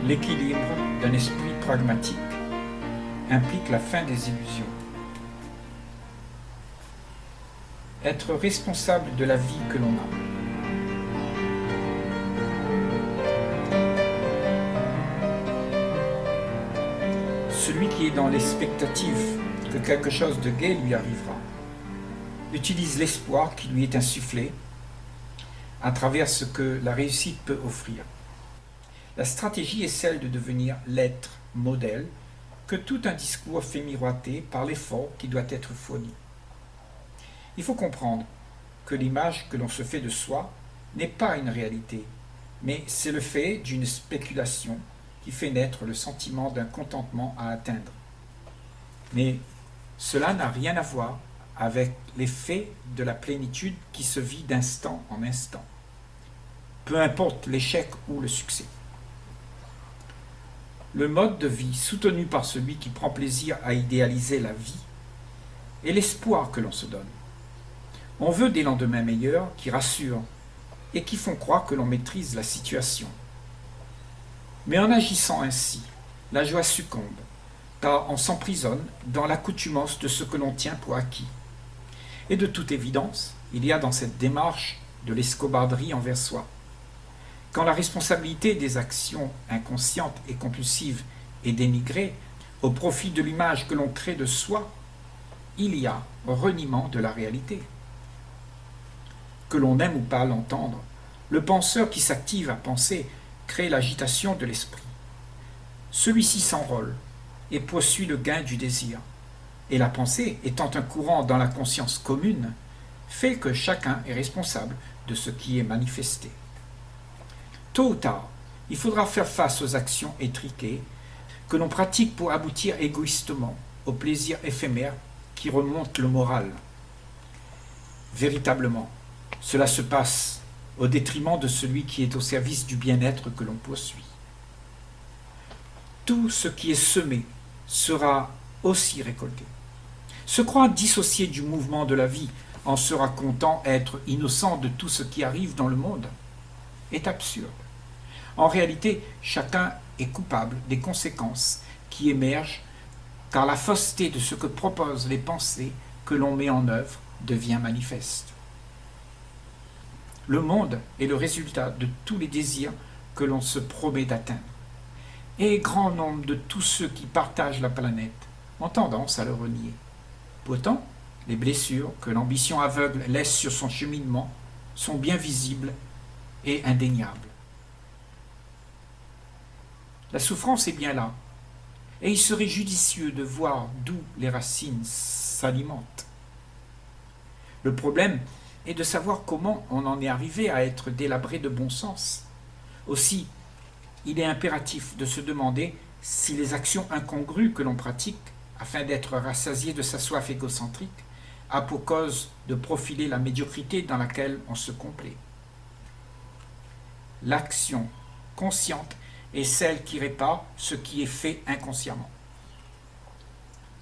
L'équilibre d'un esprit pragmatique implique la fin des illusions. Être responsable de la vie que l'on a. Celui qui est dans l'expectative que quelque chose de gai lui arrivera utilise l'espoir qui lui est insufflé à travers ce que la réussite peut offrir. La stratégie est celle de devenir l'être modèle que tout un discours fait miroiter par l'effort qui doit être fourni. Il faut comprendre que l'image que l'on se fait de soi n'est pas une réalité, mais c'est le fait d'une spéculation qui fait naître le sentiment d'un contentement à atteindre. Mais cela n'a rien à voir avec l'effet de la plénitude qui se vit d'instant en instant, peu importe l'échec ou le succès. Le mode de vie soutenu par celui qui prend plaisir à idéaliser la vie est l'espoir que l'on se donne. On veut des lendemains meilleurs qui rassurent et qui font croire que l'on maîtrise la situation. Mais en agissant ainsi, la joie succombe, car on s'emprisonne dans l'accoutumance de ce que l'on tient pour acquis. Et de toute évidence, il y a dans cette démarche de l'escobarderie envers soi. Quand la responsabilité des actions inconscientes et compulsives est dénigrée au profit de l'image que l'on crée de soi, il y a reniement de la réalité. Que l'on aime ou pas l'entendre, le penseur qui s'active à penser crée l'agitation de l'esprit. Celui-ci s'enrôle et poursuit le gain du désir. Et la pensée, étant un courant dans la conscience commune, fait que chacun est responsable de ce qui est manifesté. Tôt ou tard, il faudra faire face aux actions étriquées que l'on pratique pour aboutir égoïstement au plaisir éphémère qui remonte le moral. Véritablement, cela se passe au détriment de celui qui est au service du bien-être que l'on poursuit. Tout ce qui est semé sera aussi récolté. Se croire dissocié du mouvement de la vie en se racontant être innocent de tout ce qui arrive dans le monde est absurde. En réalité, chacun est coupable des conséquences qui émergent car la fausseté de ce que proposent les pensées que l'on met en œuvre devient manifeste. Le monde est le résultat de tous les désirs que l'on se promet d'atteindre. Et grand nombre de tous ceux qui partagent la planète ont tendance à le renier. Pourtant, les blessures que l'ambition aveugle laisse sur son cheminement sont bien visibles et indéniables. La souffrance est bien là, et il serait judicieux de voir d'où les racines s'alimentent. Le problème est de savoir comment on en est arrivé à être délabré de bon sens. Aussi, il est impératif de se demander si les actions incongrues que l'on pratique afin d'être rassasié de sa soif égocentrique a pour cause de profiler la médiocrité dans laquelle on se complaît. L'action consciente est celle qui répare ce qui est fait inconsciemment.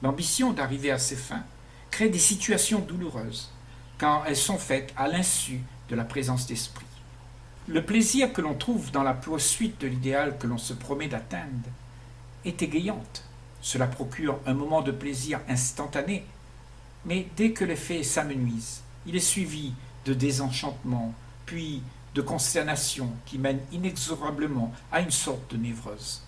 L'ambition d'arriver à ses fins crée des situations douloureuses, car elles sont faites à l'insu de la présence d'esprit. Le plaisir que l'on trouve dans la poursuite de l'idéal que l'on se promet d'atteindre est égayante. Cela procure un moment de plaisir instantané, mais dès que l'effet s'amenuise, il est suivi de désenchantement, puis de consternation qui mène inexorablement à une sorte de névrose.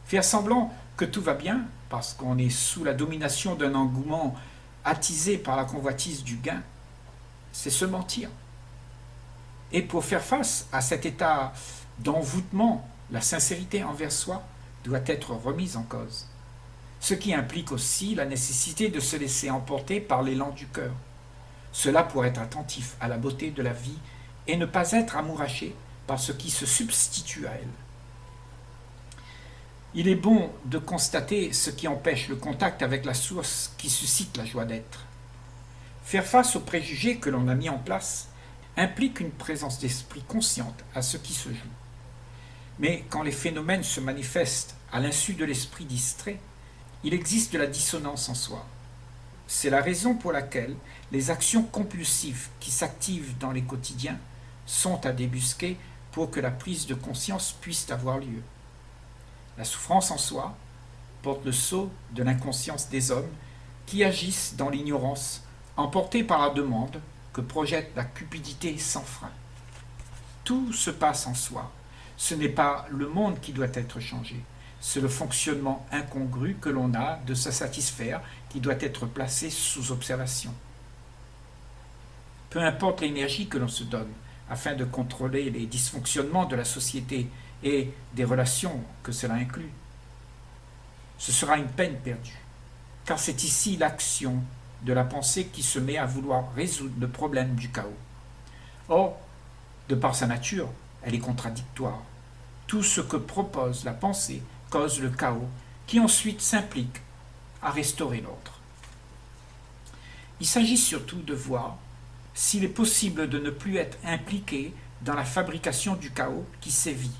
Faire semblant que tout va bien, parce qu'on est sous la domination d'un engouement attisé par la convoitise du gain, c'est se mentir. Et pour faire face à cet état d'envoûtement, la sincérité envers soi doit être remise en cause. Ce qui implique aussi la nécessité de se laisser emporter par l'élan du cœur. Cela pour être attentif à la beauté de la vie et ne pas être amouraché par ce qui se substitue à elle. Il est bon de constater ce qui empêche le contact avec la source qui suscite la joie d'être. Faire face aux préjugés que l'on a mis en place implique une présence d'esprit consciente à ce qui se joue. Mais quand les phénomènes se manifestent à l'insu de l'esprit distrait, il existe de la dissonance en soi. C'est la raison pour laquelle les actions compulsives qui s'activent dans les quotidiens sont à débusquer pour que la prise de conscience puisse avoir lieu. La souffrance en soi porte le sceau de l'inconscience des hommes qui agissent dans l'ignorance, emportés par la demande que projette la cupidité sans frein. Tout se passe en soi. Ce n'est pas le monde qui doit être changé, c'est le fonctionnement incongru que l'on a de se satisfaire qui doit être placé sous observation. Peu importe l'énergie que l'on se donne afin de contrôler les dysfonctionnements de la société et des relations que cela inclut, ce sera une peine perdue, car c'est ici l'action de la pensée qui se met à vouloir résoudre le problème du chaos. Or, de par sa nature, elle est contradictoire. Tout ce que propose la pensée cause le chaos, qui ensuite s'implique à restaurer l'ordre. Il s'agit surtout de voir s'il est possible de ne plus être impliqué dans la fabrication du chaos qui sévit.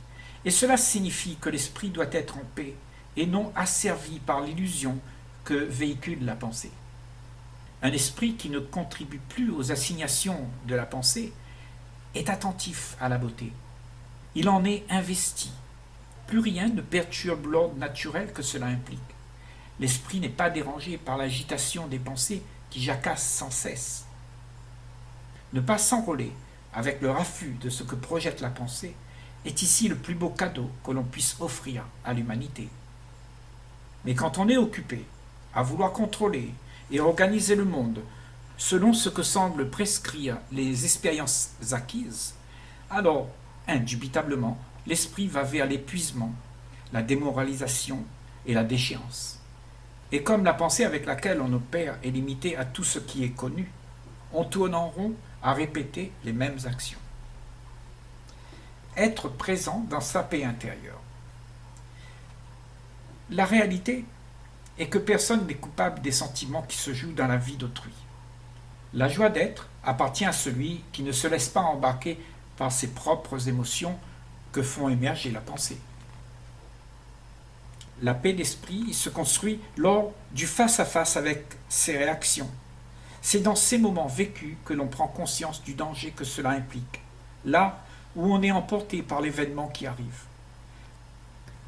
Et cela signifie que l'esprit doit être en paix et non asservi par l'illusion que véhicule la pensée. Un esprit qui ne contribue plus aux assignations de la pensée est attentif à la beauté. Il en est investi. Plus rien ne perturbe l'ordre naturel que cela implique. L'esprit n'est pas dérangé par l'agitation des pensées qui jacassent sans cesse. Ne pas s'enrôler avec le raffut de ce que projette la pensée est ici le plus beau cadeau que l'on puisse offrir à l'humanité. Mais quand on est occupé à vouloir contrôler et organiser le monde selon ce que semblent prescrire les expériences acquises, alors, indubitablement, l'esprit va vers l'épuisement, la démoralisation et la déchéance. Et comme la pensée avec laquelle on opère est limitée à tout ce qui est connu, on tourne en rond à répéter les mêmes actions. Être présent dans sa paix intérieure. La réalité est que personne n'est coupable des sentiments qui se jouent dans la vie d'autrui. La joie d'être appartient à celui qui ne se laisse pas embarquer par ses propres émotions que font émerger la pensée. La paix d'esprit se construit lors du face-à-face avec ses réactions. C'est dans ces moments vécus que l'on prend conscience du danger que cela implique, là où on est emporté par l'événement qui arrive.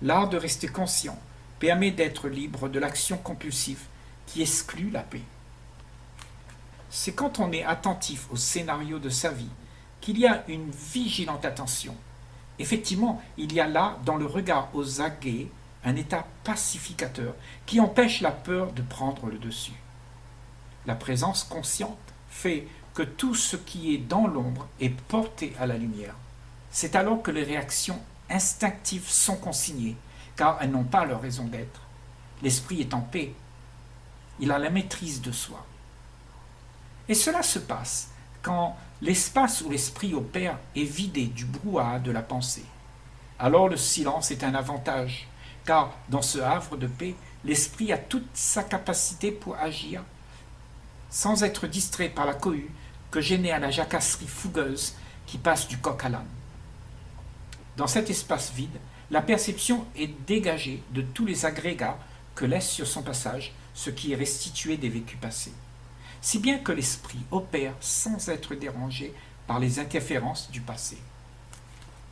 L'art de rester conscient permet d'être libre de l'action compulsive qui exclut la paix. C'est quand on est attentif au scénario de sa vie qu'il y a une vigilante attention. Effectivement, il y a là, dans le regard aux aguets, un état pacificateur qui empêche la peur de prendre le dessus. La présence consciente fait que tout ce qui est dans l'ombre est porté à la lumière. C'est alors que les réactions instinctives sont consignées, car elles n'ont pas leur raison d'être. L'esprit est en paix. Il a la maîtrise de soi. Et cela se passe quand l'espace où l'esprit opère est vidé du brouhaha de la pensée. Alors le silence est un avantage, car dans ce havre de paix, l'esprit a toute sa capacité pour agir sans être distrait par la cohue que génère la jacasserie fougueuse qui passe du coq à l'âne. Dans cet espace vide, la perception est dégagée de tous les agrégats que laisse sur son passage ce qui est restitué des vécus passés, si bien que l'esprit opère sans être dérangé par les interférences du passé.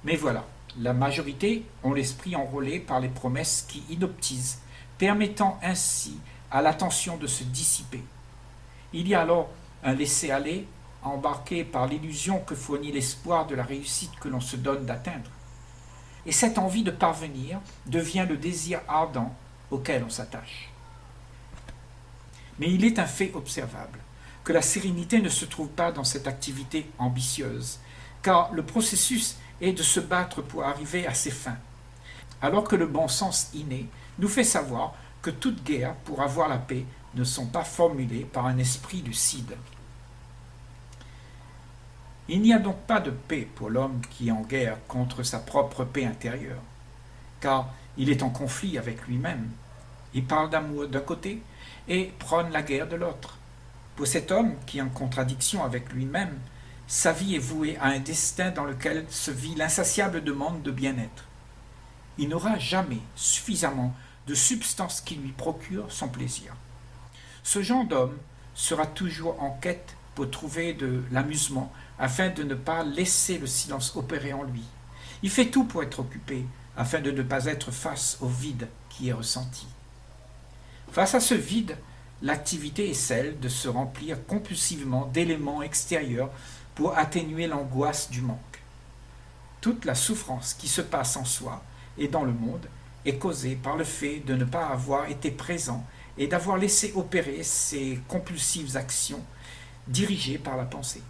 Mais voilà, la majorité ont l'esprit enrôlé par les promesses qui inoptisent, permettant ainsi à l'attention de se dissiper. Il y a alors un laisser-aller embarqué par l'illusion que fournit l'espoir de la réussite que l'on se donne d'atteindre. Et cette envie de parvenir devient le désir ardent auquel on s'attache. Mais il est un fait observable que la sérénité ne se trouve pas dans cette activité ambitieuse, car le processus est de se battre pour arriver à ses fins, alors que le bon sens inné nous fait savoir que toute guerre pour avoir la paix ne sont pas formulées par un esprit lucide. Il n'y a donc pas de paix pour l'homme qui est en guerre contre sa propre paix intérieure, car il est en conflit avec lui-même. Il parle d'amour d'un côté et prône la guerre de l'autre. Pour cet homme qui est en contradiction avec lui-même, sa vie est vouée à un destin dans lequel se vit l'insatiable demande de bien-être. Il n'aura jamais suffisamment de substance qui lui procure son plaisir. Ce genre d'homme sera toujours en quête pour trouver de l'amusement afin de ne pas laisser le silence opérer en lui. Il fait tout pour être occupé, afin de ne pas être face au vide qui est ressenti. Face à ce vide, l'activité est celle de se remplir compulsivement d'éléments extérieurs pour atténuer l'angoisse du manque. Toute la souffrance qui se passe en soi et dans le monde est causée par le fait de ne pas avoir été présent et d'avoir laissé opérer ces compulsives actions dirigées par la pensée.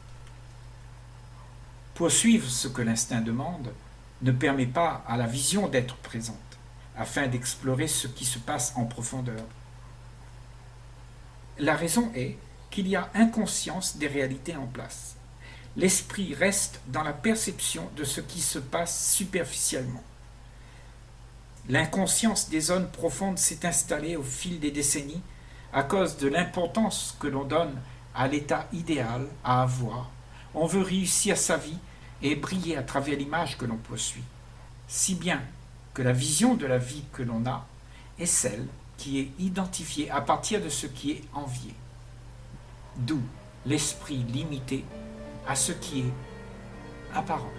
Poursuivre ce que l'instinct demande ne permet pas à la vision d'être présente, afin d'explorer ce qui se passe en profondeur. La raison est qu'il y a inconscience des réalités en place. L'esprit reste dans la perception de ce qui se passe superficiellement. L'inconscience des zones profondes s'est installée au fil des décennies à cause de l'importance que l'on donne à l'état idéal à avoir. On veut réussir sa vie et briller à travers l'image que l'on poursuit. Si bien que la vision de la vie que l'on a est celle qui est identifiée à partir de ce qui est envié. D'où l'esprit limité à ce qui est apparent.